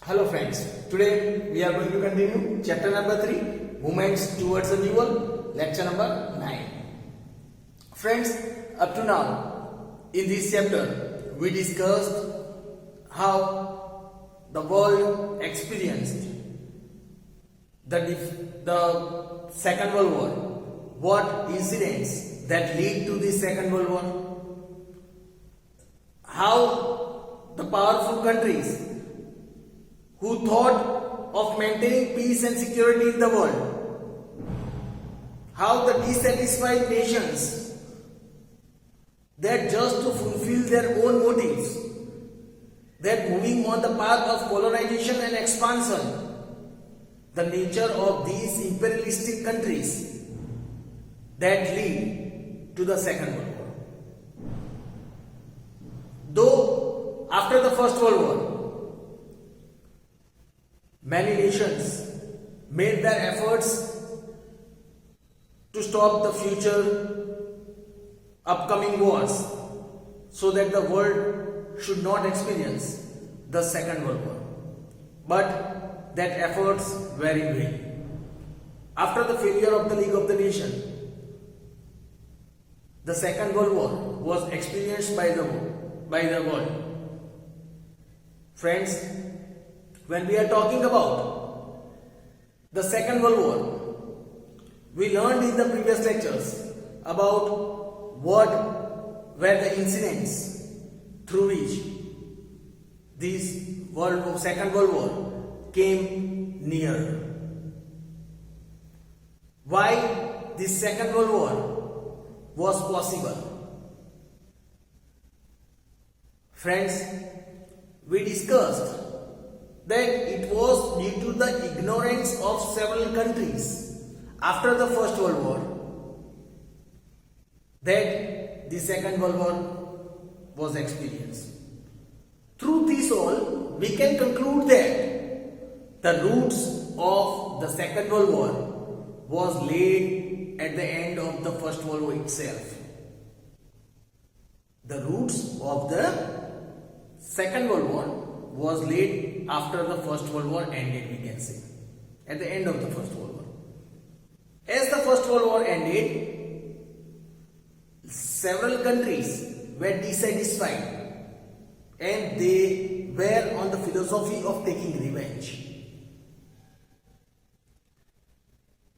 Hello friends, today we are going to continue chapter number 3, Movements Towards the New World, lecture number 9. Friends, up to now, in this chapter, we discussed how the world experienced the Second World War, what incidents that lead to the Second World War, how the powerful countries who thought of maintaining peace and security in the world, how the dissatisfied nations that just to fulfill their own motives, that moving on the path of colonization and expansion, the nature of these imperialistic countries that lead to the Second World War. Though after the First World War, many nations made their efforts to stop the future upcoming wars so that the world should not experience the Second World War. But that efforts were in vain. After the failure of the League of the Nations, the Second World War was experienced by the world. Friends, when we are talking about the Second World War, we learned in the previous lectures about what were the incidents through which this Second World War came near. Why this Second World War was possible. Friends, we discussed that it was due to the ignorance of several countries after the First World War that the Second World War was experienced. Through this all, we can conclude that the roots of the Second World War was laid at the end of the First World War itself. The roots of the Second World War was laid after the First World War ended, we can say, at the end of the First World War. As the First World War ended, several countries were dissatisfied and they were on the philosophy of taking revenge.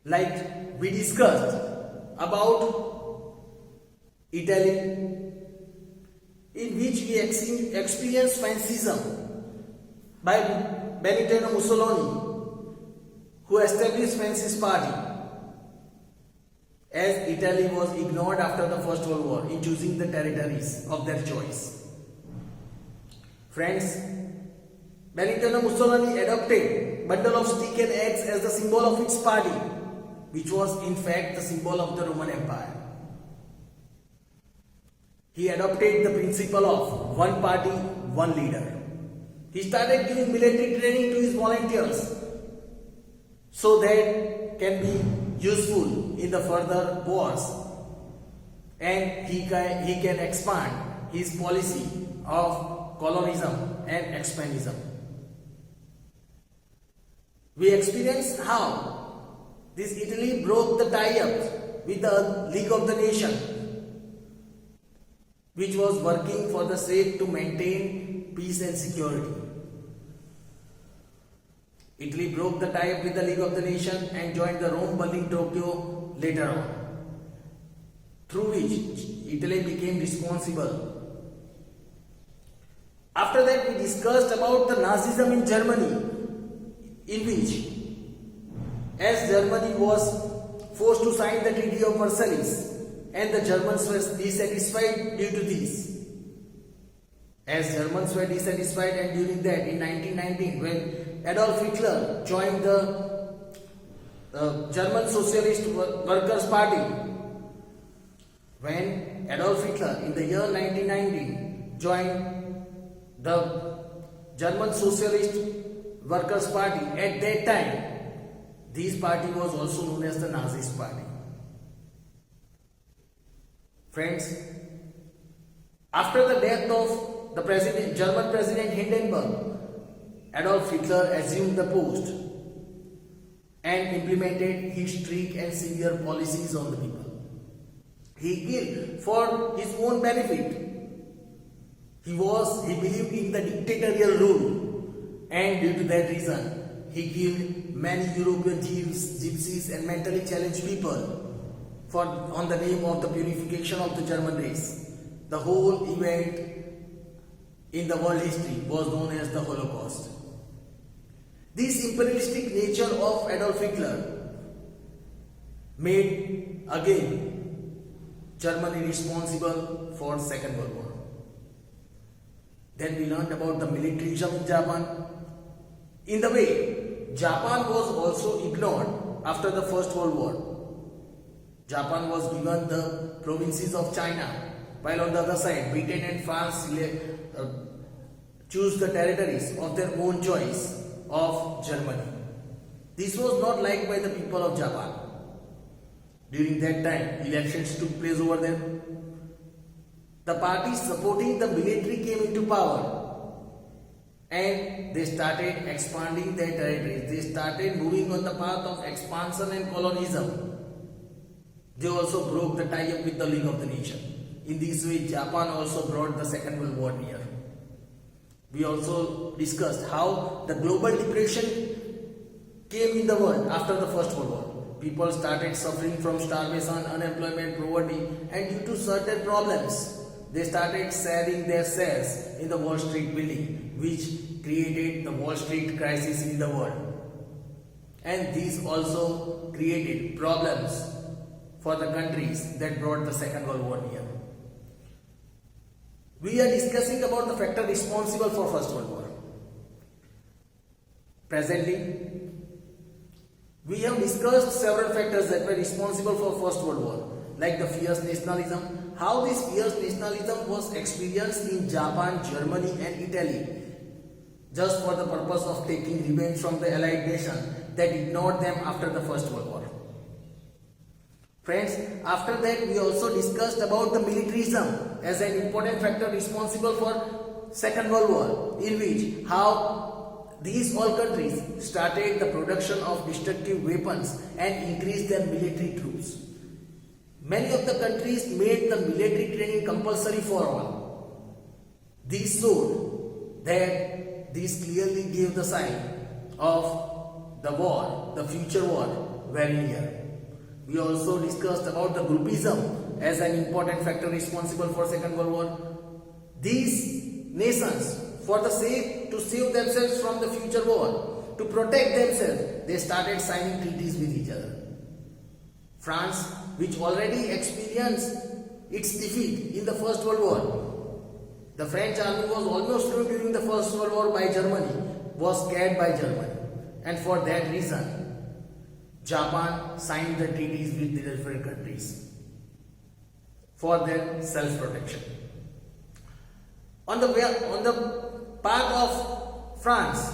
Like we discussed about Italy, in which we experienced fascism by Benito Mussolini, who established Fascist Party, as Italy was ignored after the First World War in choosing the territories of their choice. Friends, Benito Mussolini adopted bundle of stick and eggs as the symbol of its party, which was in fact the symbol of the Roman Empire. He adopted the principle of one party, one leader. He started giving military training to his volunteers so that can be useful in the further wars, and he can expand his policy of colonism and expansionism. We experienced how this Italy broke the tie-up with the League of the Nations, which was working for the sake to maintain peace and security. Italy broke the tie-up with the League of the Nations and joined the Rome-Berlin Tokyo later on, through which Italy became responsible. After that, we discussed about the Nazism in Germany, in which, as Germany was forced to sign the Treaty of Versailles, and the Germans were dissatisfied due to this. As Germans were dissatisfied, and during that, in 1919, when Adolf Hitler joined the German Socialist Workers' Party, when Adolf Hitler in the year 1919 joined the German Socialist Workers' Party, at that time, this party was also known as the Nazist Party. Friends, after the death of the German President Hindenburg, Adolf Hitler assumed the post and implemented his strict and severe policies on the people. He killed for his own benefit. He believed in the dictatorial rule, and due to that reason, he killed many European Jews, gypsies, and mentally challenged people on the name of the purification of the German race. The whole event in the world history was known as the Holocaust. This imperialistic nature of Adolf Hitler made again Germany responsible for Second World War. Then we learned about the militarism in Japan. In the way, Japan was also ignored after the First World War. Japan was given the provinces of China, while on the other side, Britain and France choose the territories of their own choice of Germany. This was not liked by the people of Japan. During that time, elections took place over there. The parties supporting the military came into power and they started expanding their territories. They started moving on the path of expansion and colonialism. They also broke the tie-up with the League of the Nations. In this way, Japan also brought the Second World War near. We also discussed how the global depression came in the world after the First World War. People started suffering from starvation, unemployment, poverty, and due to certain problems, they started selling their shares in the Wall Street building, which created the Wall Street crisis in the world. And these also created problems for the countries that brought the Second World War near. We are discussing about the factor responsible for First World War. Presently, we have discussed several factors that were responsible for First World War, like the fierce nationalism, how this fierce nationalism was experienced in Japan, Germany and Italy, just for the purpose of taking revenge from the Allied nation that ignored them after the First World War. Friends, after that we also discussed about the militarism as an important factor responsible for Second World War, in which how these all countries started the production of destructive weapons and increased their military troops. Many of the countries made the military training compulsory for all. This showed that this clearly gave the sign of the war, the future war, very near. We also discussed about the groupism as an important factor responsible for Second World War. These nations, to save themselves from the future war, to protect themselves, they started signing treaties with each other. France, which already experienced its defeat in the First World War, the French army was almost ruined during the First World War by Germany, was scared by Germany, and for that reason, Japan signed the treaties with the different countries for their self-protection. On the part of France,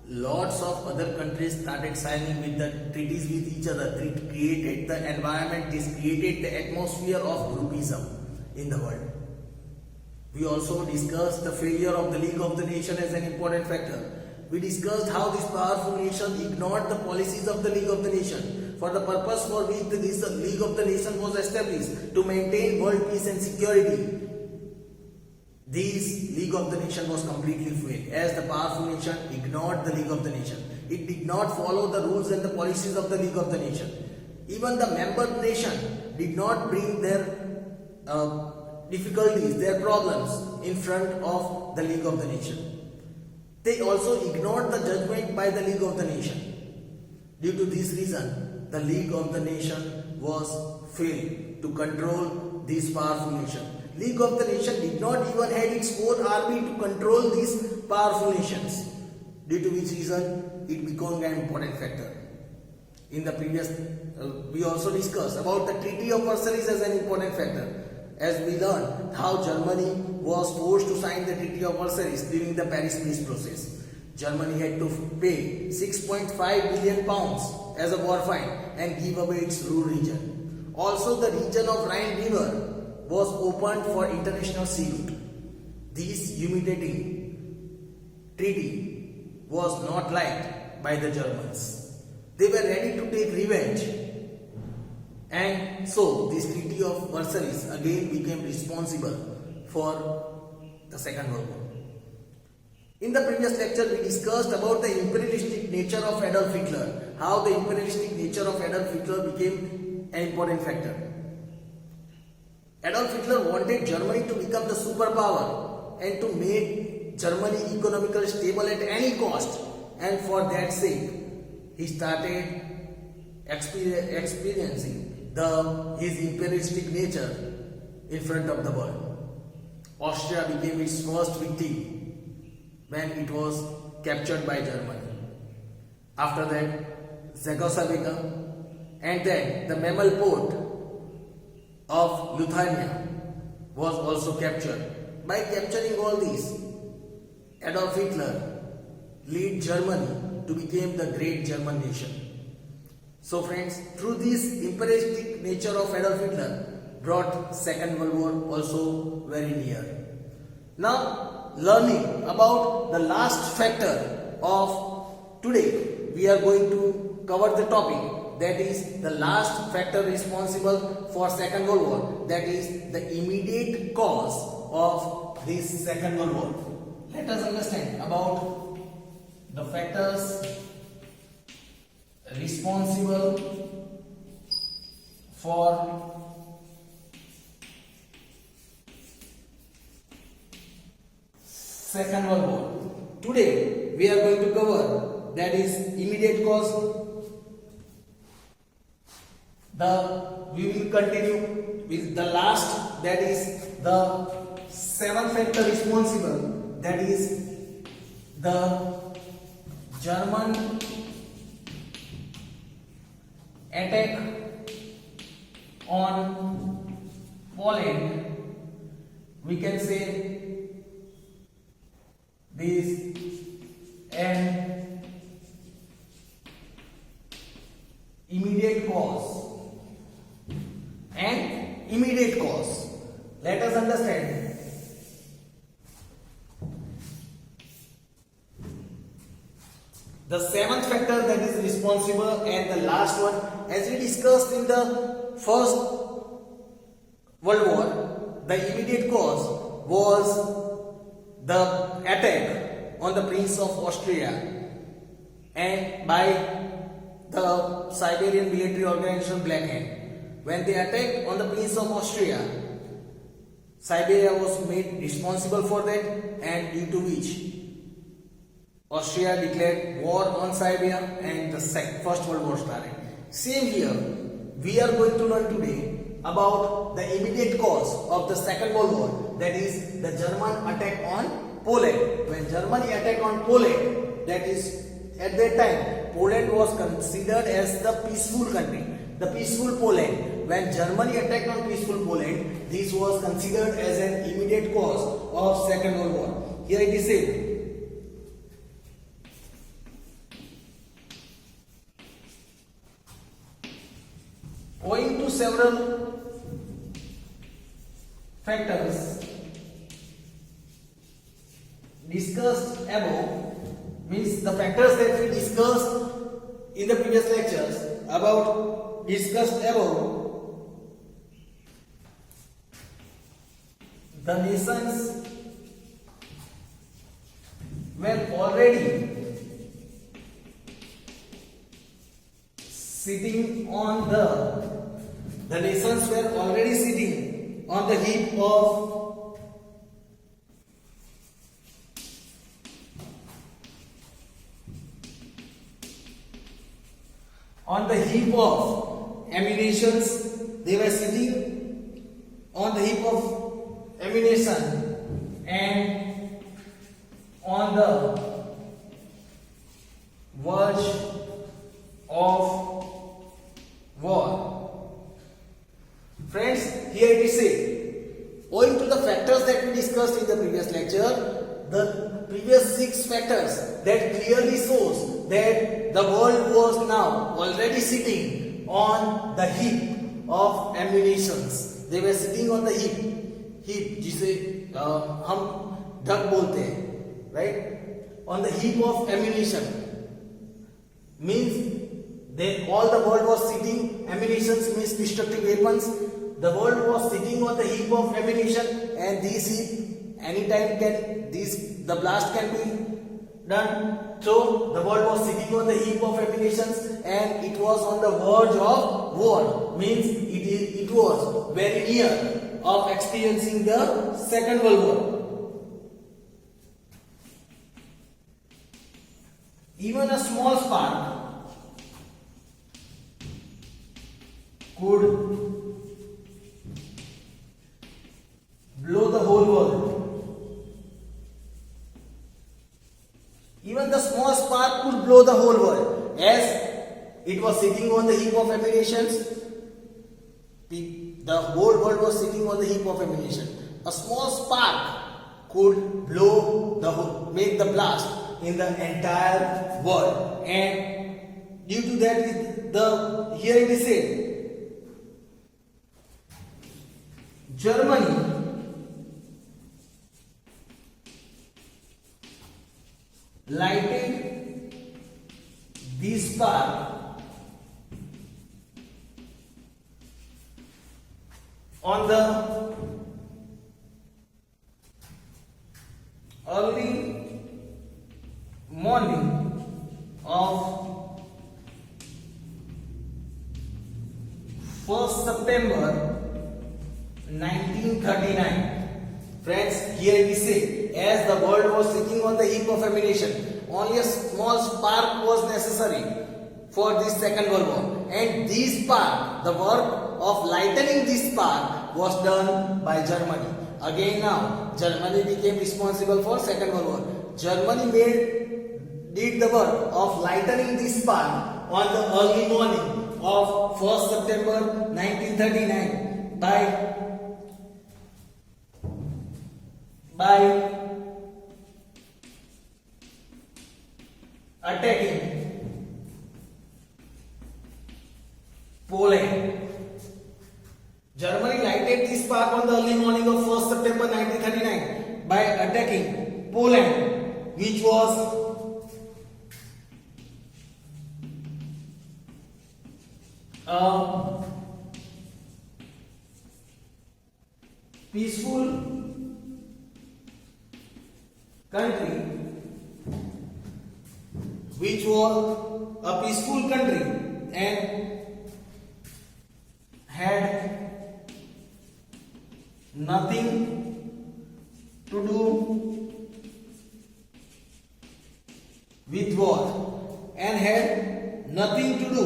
lots of other countries started signing with the treaties with each other. It created the environment, this created the atmosphere of groupism in the world. We also discussed the failure of the League of the Nations as an important factor. We discussed how this powerful nation ignored the policies of the League of the Nations for the purpose for which this League of the Nations was established, to maintain world peace and security. This League of the Nations was completely failed, as the powerful nation ignored the League of the Nations. It did not follow the rules and the policies of the League of the Nations. Even the member nation did not bring their difficulties, their problems in front of the League of the Nations. They also ignored the judgment by the League of the Nations. Due to this reason, the League of the Nations was failed to control this powerful nation. League of the Nations did not even have its own army to control these powerful nations, due to which reason it became an important factor. In the previous, we also discussed about the Treaty of Versailles as an important factor, as we learned how Germany was forced to sign the Treaty of Versailles during the Paris Peace process. Germany had to pay 6.5 billion pounds as a war fine and give away its Ruhr region. Also, the region of Rhine River was opened for international sea route. This humiliating treaty was not liked by the Germans. They were ready to take revenge, and so this Treaty of Versailles again became responsible for the Second World War. In the previous lecture, we discussed about the imperialistic nature of Adolf Hitler, how the imperialistic nature of Adolf Hitler became an important factor. Adolf Hitler wanted Germany to become the superpower and to make Germany economically stable at any cost, and for that sake, he started experiencing his imperialistic nature in front of the world. Austria became its first victim when it was captured by Germany. After that, Czechoslovakia, and then the mammal port of Lithuania was also captured. By capturing all these, Adolf Hitler led Germany to become the great German nation. So friends, through this imperialistic nature of Adolf Hitler brought Second World War also very near. Now, learning about the last factor of today, we are going to cover the topic, that is the last factor responsible for Second World War, that is the immediate cause of this Second World War. Let us understand about the factors responsible for Second World War. Today we are going to cover, that is immediate cause. We will continue with the last, that is the seventh factor responsible, that is the German attack on Poland. We can say this an immediate cause. And immediate cause. Let us understand. The seventh factor that is responsible, and the last one, as we discussed in the First World War, the immediate cause was the attack on the Prince of Austria and by the Siberian military organization Black Hand. When they attacked on the Prince of Austria, Siberia was made responsible for that, and due to which Austria declared war on Siberia and the First World War started. Same here, we are going to learn today about the immediate cause of the Second World War, that is the German attack on Poland. When Germany attacked on Poland, that is at that time Poland was considered as the peaceful country, the peaceful Poland. When Germany attacked on peaceful Poland, this was considered as an immediate cause of Second World War. Here it is said, owing to several factors discussed above, means the factors that we discussed in the previous lectures about discussed above, the nations were already sitting on the nations were already sitting on the heap of ammunitions. They were sitting on the heap of ammunition and on the verge of war. Friends, here it is said, owing to the factors that we discussed in the previous lecture, the previous 6 factors that clearly shows that the world was now already sitting on the heap of ammunitions. They were sitting on the heap जिसे हम ढक बोलते हैं, right? on the heap of ammunition. Means all the world was sitting, ammunitions means destructive weapons. The world was sitting on the heap of ammunition, and this heap anytime the blast can be done. So the world was sitting on the heap of ammunitions, and it was on the verge of war. Means it was very near of experiencing the Second World War. Even a small spark could blow the whole world. Even the small spark could blow the whole world. As it was sitting on the heap of ammunition, the whole world was sitting on the heap of ammunition. A small spark could make the blast in the entire world. And due to that, here it is said, Germany lighted this spark on the early morning of 1st September 1939. Friends, here it is said, as the world was sitting on the heap of ammunition, only a small spark was necessary for this Second World War. And this spark, the work of lightening this spark was done by Germany. Again now, Germany became responsible for Second World War. Germany did the work of lightening this spark on the early morning of 1st September 1939 by attacking Poland. Germany lighted this spark on the early morning of 1st September 1939 by attacking Poland, which was a peaceful country and had nothing to do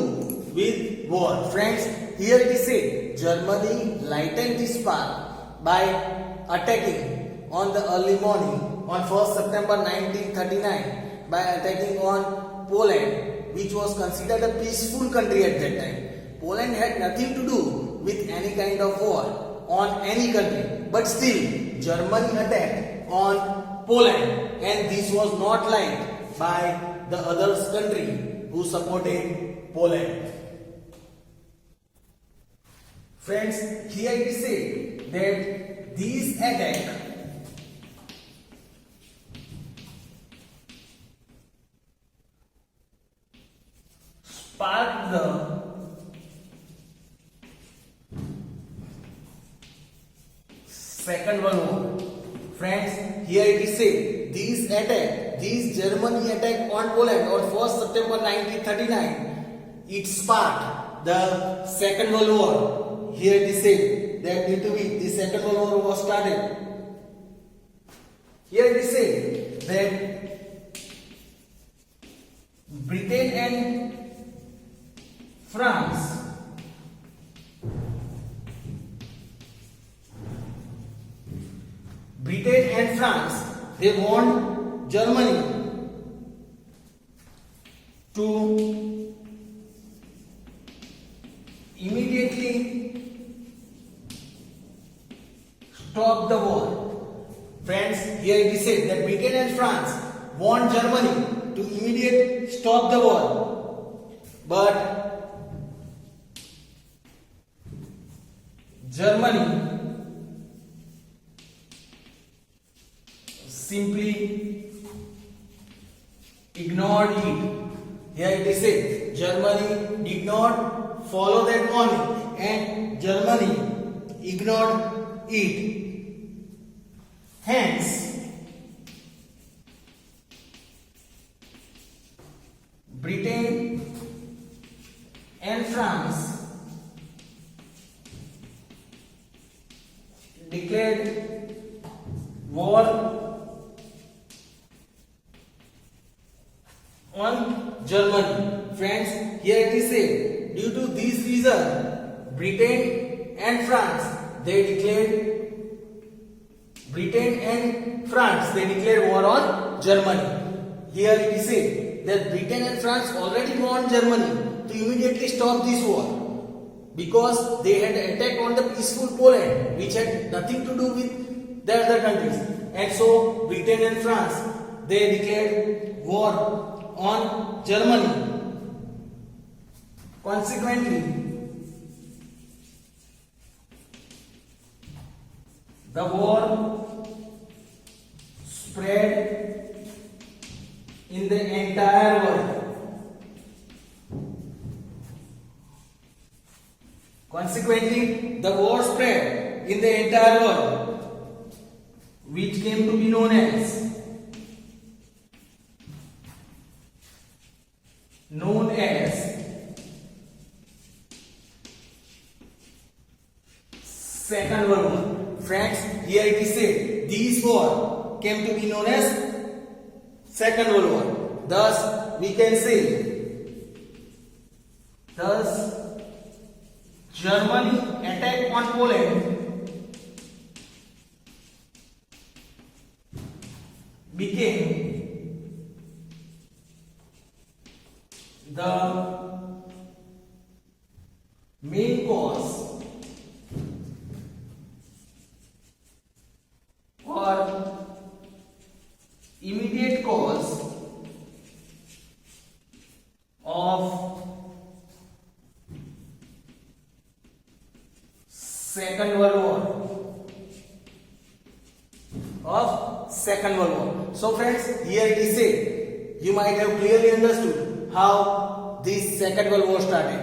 with war. Friends, here it is said, Germany lightened this spark by attacking on the early morning on 1st September 1939 by attacking on Poland, which was considered a peaceful country at that time. Poland had nothing to do with any kind of war on any country, but still Germany attacked on Poland, and this was not liked by the other country who supported Poland. Friends, here it is said that this attack sparked the Second World War. Friends, here it is said, this Germany attack on Poland on 1st September 1939, it sparked the Second World War. Here it is said that due to which the Second World War was started. Here it is said that Britain and France they want Germany to immediately stop the war. Friends, here it is said that Britain and France want Germany to immediately stop the war, but Germany simply ignored it. Here it is said, Germany did not follow that warning and Germany ignored it. Hence, Britain and France declared war on Germany. Friends, here it is said, due to this reason, Britain and France they declared war on Germany. Here it is said that Britain and France already warned Germany to immediately stop this war because they had attacked on the peaceful Poland, which had nothing to do with the other countries. And so Britain and France they declared war on Germany. Consequently, the war spread in the entire world. Consequently, the war spread in the entire world, which came to be known as Second World War. Friends, here it is said, this war came to be known as Second World War. Thus, we can say, Germany attack on Poland became the main cause or immediate cause of Second World War. So friends, here it is said, you might have clearly understood how this Second World War started.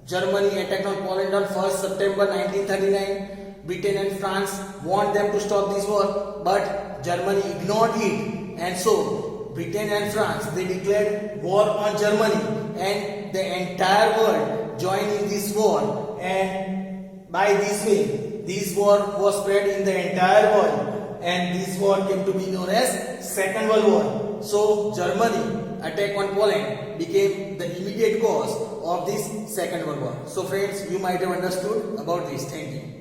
Germany attacked on Poland on 1st September 1939. Britain and France warned them to stop this war, but Germany ignored it, and so Britain and France they declared war on Germany, and the entire world joined in this war, and by this way this war was spread in the entire world, and this war came to be known as Second World War. So Germany attack on Poland became the immediate cause of this Second World War. So friends, you might have understood about this. Thank you.